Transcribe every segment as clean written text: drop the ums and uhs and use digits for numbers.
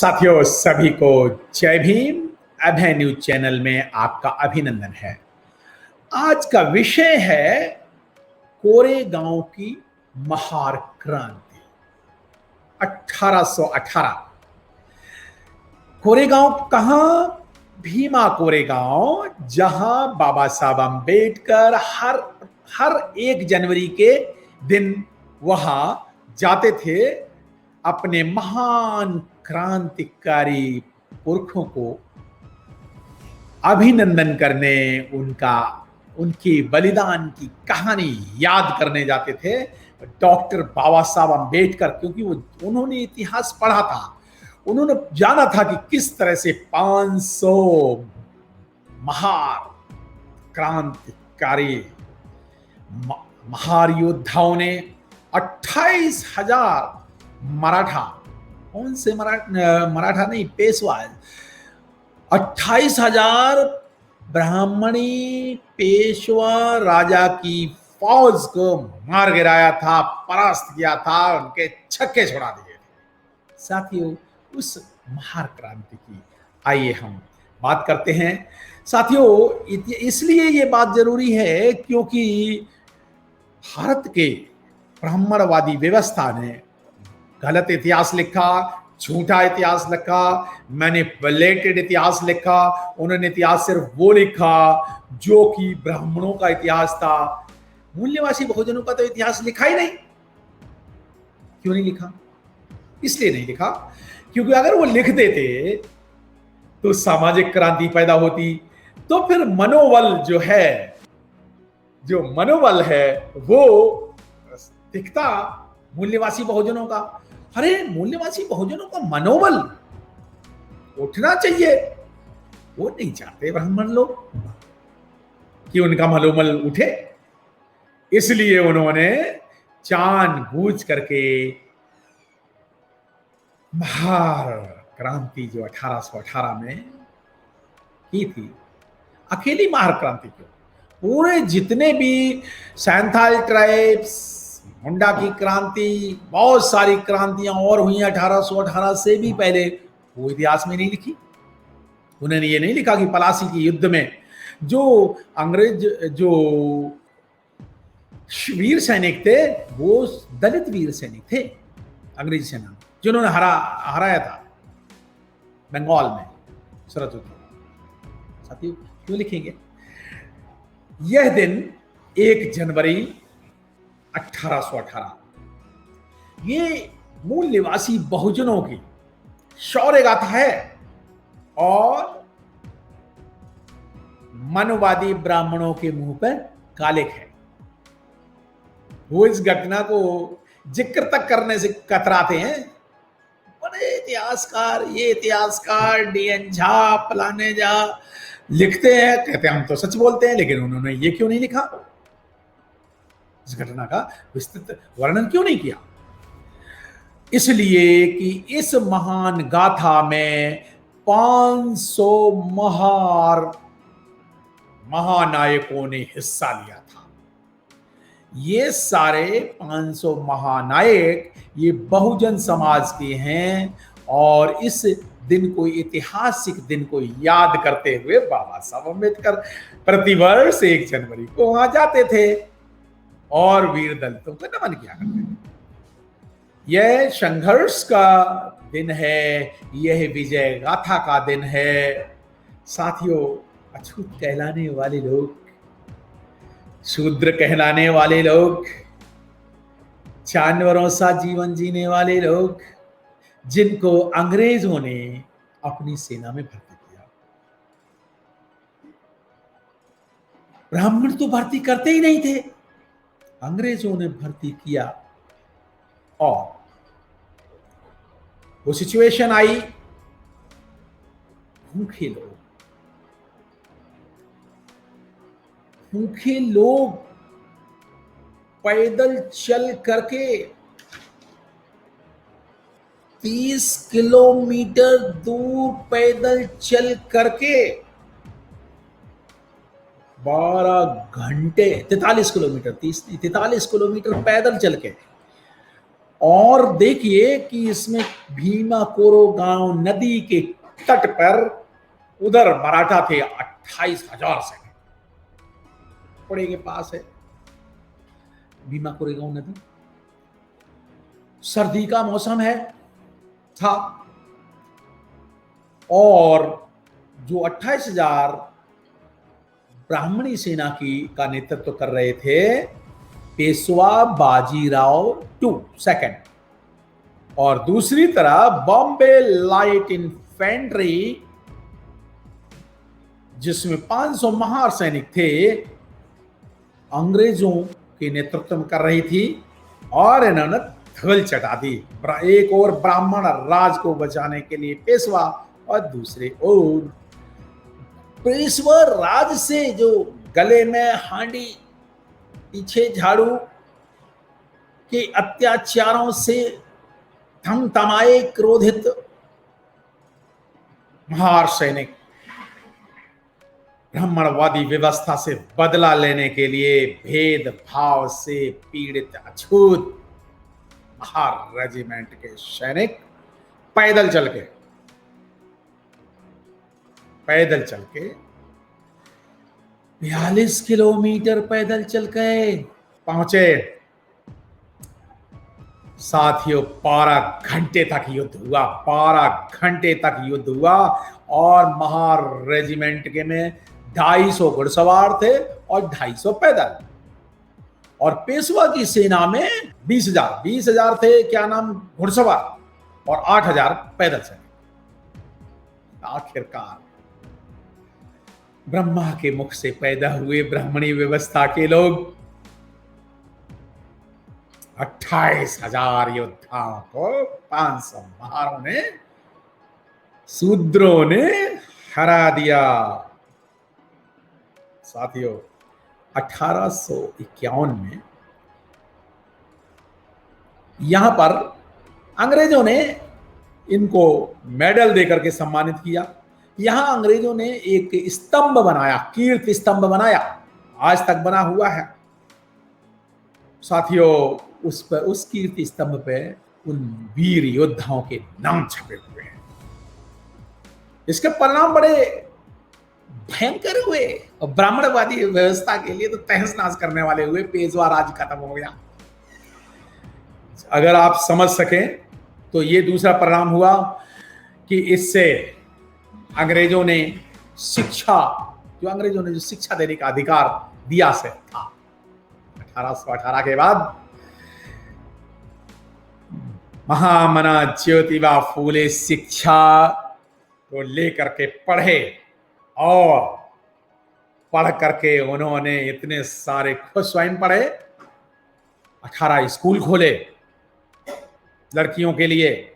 साथियों सभी को जय भीम। अभय न्यूज चैनल में आपका अभिनंदन है। आज का विषय है कोरेगांव की महार क्रांति 1818। कोरेगांव कहां? भीमा कोरेगांव, जहां बाबा साहब अम्बेडकर हर 1 जनवरी के दिन वहां जाते थे अपने महान क्रांतिकारी पुरखों को अभिनंदन करने, उनके बलिदान की कहानी याद करने जाते थे। डॉक्टर बाबा साहब अम्बेडकर, क्योंकि उन्होंने इतिहास पढ़ा था, उन्होंने जाना था कि किस तरह से 500 महान क्रांतिकारी महार योद्धाओं ने 28,000 मराठा, कौन से मराठा नहीं, पेशवा, 28,000 ब्राह्मणी पेशवा राजा की फौज को मार गिराया था, परास्त किया था, उनके छक्के छोड़ा दिए थे। साथियों, उस महार क्रांति की आइए हम बात करते हैं। साथियों, इसलिए ये बात जरूरी है क्योंकि भारत के ब्राह्मणवादी व्यवस्था ने गलत इतिहास लिखा, झूठा इतिहास लिखा, मैनिपुलेटेड इतिहास लिखा। उन्होंने इतिहास सिर्फ वो लिखा जो कि ब्राह्मणों का इतिहास था। मूल्यवासी बहुजनों का तो इतिहास लिखा ही नहीं। क्यों नहीं लिखा? इसलिए नहीं लिखा क्योंकि अगर वो लिख देते तो सामाजिक क्रांति पैदा होती, तो फिर मनोबल है वो दिखता मूल्यवासी बहुजनों का। अरे, मूल्यवासी बहुजनों का मनोबल उठना चाहिए, वो नहीं चाहते ब्राह्मण लोग कि उनका मनोबल उठे। इसलिए उन्होंने जानबूझ करके महार क्रांति जो 1818 में की थी, अकेली महार क्रांति क्यों, पूरे जितने भी सैंथाल ट्राइब्स, मुंडा की क्रांति, बहुत सारी क्रांतियां और हुई 1818 से भी पहले, वो इतिहास में नहीं लिखी। उन्होंने ये नहीं लिखा कि पलासी के युद्ध में जो वीर सैनिक थे वो दलित वीर सैनिक थे, अंग्रेजी सेना जिन्होंने हराया था बंगाल में शरद। साथियों, क्यों लिखेंगे? यह दिन 1 जनवरी 1818 ये मूल निवासी बहुजनों की शौर्य गाथा है और मनोवादी ब्राह्मणों के मुंह पर कालिक है। वो इस घटना को जिक्र तक करने से कतराते हैं। बड़े इतिहासकार, ये इतिहासकार डीएन झा, फलाने झा लिखते हैं, कहते हैं हम तो सच बोलते हैं, लेकिन उन्होंने ये क्यों नहीं लिखा? इस घटना का विस्तृत वर्णन क्यों नहीं किया? इसलिए कि इस महान गाथा में 500 महानायकों ने हिस्सा लिया था। ये सारे 500 महानायक ये बहुजन समाज के हैं और इस दिन को, ऐतिहासिक दिन को याद करते हुए बाबा साहब अम्बेडकर प्रतिवर्ष 1 जनवरी को वहां जाते थे और वीर दलितों को नमन किया करते थे। यह संघर्ष का दिन है, यह विजय गाथा का दिन है। साथियों, अछूत कहलाने वाले लोग, शूद्र कहलाने वाले लोग, जानवरों सा जीवन जीने वाले लोग, जिनको अंग्रेजों ने अपनी सेना में भर्ती किया। ब्राह्मण तो भर्ती करते ही नहीं थे, अंग्रेजों ने भर्ती किया और वो सिचुएशन आई। भूखे लोग पैदल चल करके 30 किलोमीटर दूर पैदल चल करके 12 घंटे, 43 किलोमीटर पैदल चल के और देखिए कि इसमें भीमा कोरेगांव नदी के तट पर उधर मराठा थे 28,000 सैनिक। पुणे के पास है भीमा कोरेगांव नदी। सर्दी का मौसम है था और जो 28,000 ब्राह्मणी सेना का नेतृत्व कर रहे थे पेशवा बाजीराव सेकंड, और दूसरी तरफ बॉम्बे लाइट इन्फेंट्री जिसमें 500 महार सैनिक थे अंग्रेजों के नेतृत्व में कर रही थी, और इन्होंने धवल चटा दी। एक और ब्राह्मण राज को बचाने के लिए पेशवा, और दूसरे ओर पेशवा राज से जो गले में हांडी पीछे झाड़ू के अत्याचारों से थमथमाए क्रोधित महार सैनिक ब्राह्मणवादी व्यवस्था से बदला लेने के लिए भेदभाव से पीड़ित अछूत महार रेजिमेंट के सैनिक पैदल चल के 42 किलोमीटर पैदल चल के पहुंचे। साथियों 12 घंटे तक युद्ध हुआ और महार रेजिमेंट के में 250 घुड़सवार थे और 250 पैदल, और पेशवा की सेना में 20,000 थे क्या नाम घुड़सवार और 8,000 पैदल सैनिक। आखिरकार ब्रह्मा के मुख से पैदा हुए ब्राह्मणी व्यवस्था के लोग 28,000 योद्धाओं को 500 महारों ने शूद्रों ने हरा दिया। साथियों 1851 में यहां पर अंग्रेजों ने इनको मेडल देकर के सम्मानित किया। यहां अंग्रेजों ने एक स्तंभ बनाया, कीर्ति स्तंभ बनाया, आज तक बना हुआ है। साथियों उस कीर्ति स्तंभ पे उन वीर योद्धाओं के नाम छपे हुए हैं। इसके परिणाम बड़े भयंकर हुए और ब्राह्मणवादी व्यवस्था के लिए तो तहस नहस करने वाले हुए। पेशवा राज खत्म हो गया। अगर आप समझ सकें तो ये दूसरा परिणाम हुआ कि इससे अंग्रेजों ने जो शिक्षा देने का अधिकार दिया से था 1818 के बाद महामना ज्योतिबा फूले शिक्षा को लेकर के पढ़े और पढ़ करके उन्होंने इतने सारे खुद स्वयं पढ़े, 18 स्कूल खोले लड़कियों के लिए,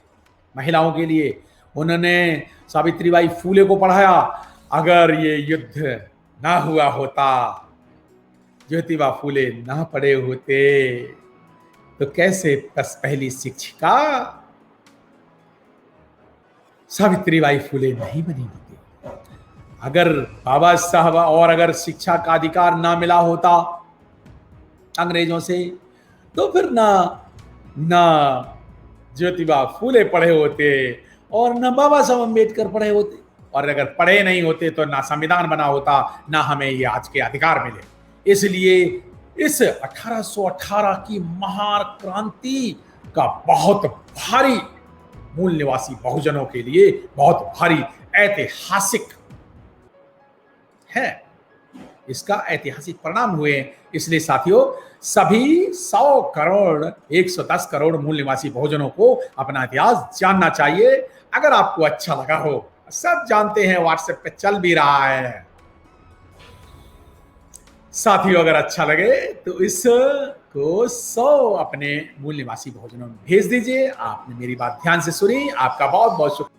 महिलाओं के लिए। उन्होंने सावित्रीबाई फूले को पढ़ाया। अगर ये युद्ध ना हुआ होता, ज्योतिबा फूले ना पढ़े होते तो कैसे पहली शिक्षिका सावित्रीबाई फूले नहीं बनी होती। अगर बाबा साहब और अगर शिक्षा का अधिकार ना मिला होता अंग्रेजों से तो फिर ना ज्योतिबा फूले पढ़े होते और ना बाबा साहब अम्बेडकर पढ़े होते, और अगर पढ़े नहीं होते तो ना संविधान बना होता, ना हमें ये आज के अधिकार मिले। इसलिए इस 1818 की महार क्रांति का बहुत भारी मूल निवासी बहुजनों के लिए बहुत भारी ऐतिहासिक है, इसका ऐतिहासिक परिणाम हुए। इसलिए साथियों सभी 100 करोड़ 110 करोड़ मूल निवासी बहुजनों को अपना इतिहास जानना चाहिए। अगर आपको अच्छा लगा हो, सब जानते हैं व्हाट्सएप पे चल भी रहा है। साथियों अगर अच्छा लगे तो इसको 100 अपने मूल निवासी बहुजनों में भेज दीजिए। आपने मेरी बात ध्यान से सुनी, आपका बहुत बहुत शुक्रिया।